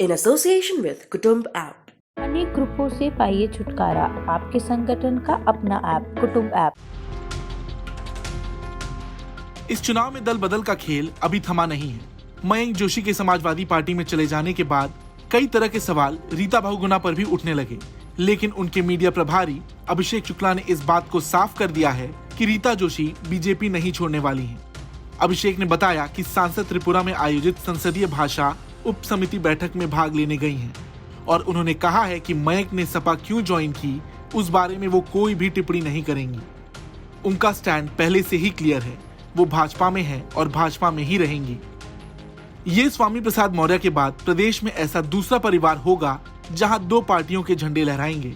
in association with Kutumb app. अनेक ग्रुपों से पाइए छुटकारा, आपके संगठन का अपना ऐप कुटुंब ऐप। इस चुनाव में दल बदल का खेल अभी थमा नहीं है। मयंक जोशी के समाजवादी पार्टी में चले जाने के बाद कई तरह के सवाल रीता बहुगुणा पर भी उठने लगे, लेकिन उनके मीडिया प्रभारी अभिषेक शुक्ला ने इस बात को साफ कर दिया है कि रीता जोशी बीजेपी नहीं छोड़ने वाली हैं। अभिषेक ने बताया कि सांसद त्रिपुरा में आयोजित संसदीय भाषा उप समिति बैठक में भाग लेने गई हैं और उन्होंने कहा है कि मयंक ने सपा क्यों ज्वाइन की उस बारे में वो कोई भी टिप्पणी नहीं करेंगी। उनका स्टैंड पहले से ही क्लियर है, वो भाजपा में है और भाजपा में ही रहेंगी। ये स्वामी प्रसाद मौर्य के बाद प्रदेश में ऐसा दूसरा परिवार होगा जहां दो पार्टियों के झंडे लहराएंगे।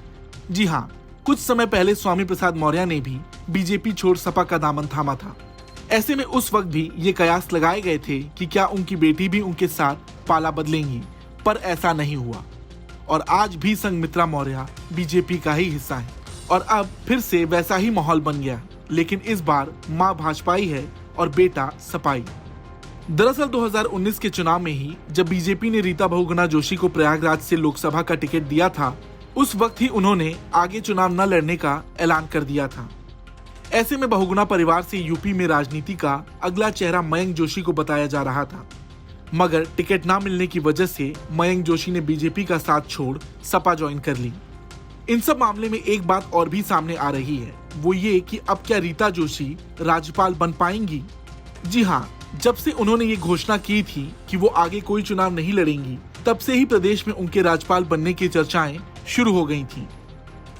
जी हाँ, कुछ समय पहले स्वामी प्रसाद मौर्य ने भी बीजेपी छोड़ सपा का दामन थामा था। ऐसे में उस वक्त भी ये कयास लगाए गए थे कि क्या उनकी बेटी भी उनके साथ पाला बदलेंगी, पर ऐसा नहीं हुआ और आज भी संघमित्रा मौर्य बीजेपी का ही हिस्सा है और अब फिर से वैसा ही माहौल बन गया, लेकिन इस बार मां भाजपाई है और बेटा सपाई। दरअसल 2019 के चुनाव में ही जब बीजेपी ने रीता बहुगुणा जोशी को प्रयागराज से लोकसभा का टिकट दिया था, उस वक्त ही उन्होंने आगे चुनाव न लड़ने का ऐलान कर दिया था। ऐसे में बहुगुणा परिवार से यूपी में राजनीति का अगला चेहरा मयंक जोशी को बताया जा रहा था, मगर टिकट ना मिलने की वजह से मयंक जोशी ने बीजेपी का साथ छोड़ सपा ज्वाइन कर ली। इन सब मामले में एक बात और भी सामने आ रही है, वो ये कि अब क्या रीता जोशी राज्यपाल बन पाएंगी? जी हाँ, जब से उन्होंने ये घोषणा की थी कि वो आगे कोई चुनाव नहीं लड़ेंगी, तब से ही प्रदेश में उनके राज्यपाल बनने की चर्चाएं शुरू हो गई थीं।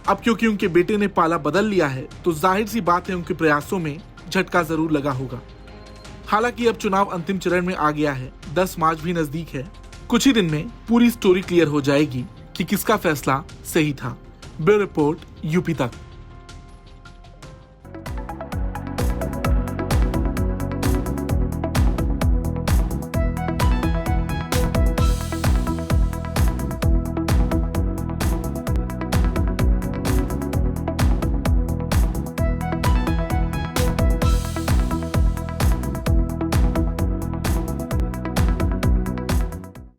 अब क्योंकि उनके बेटे ने पाला बदल लिया है, तो जाहिर सी बात है उनके प्रयासों में झटका जरूर लगा होगा। हालांकि अब चुनाव अंतिम चरण में आ गया है, 10 मार्च भी नजदीक है। कुछ ही दिन में पूरी स्टोरी क्लियर हो जाएगी कि किसका फैसला सही था। ब्यूरो रिपोर्ट, यूपी तक।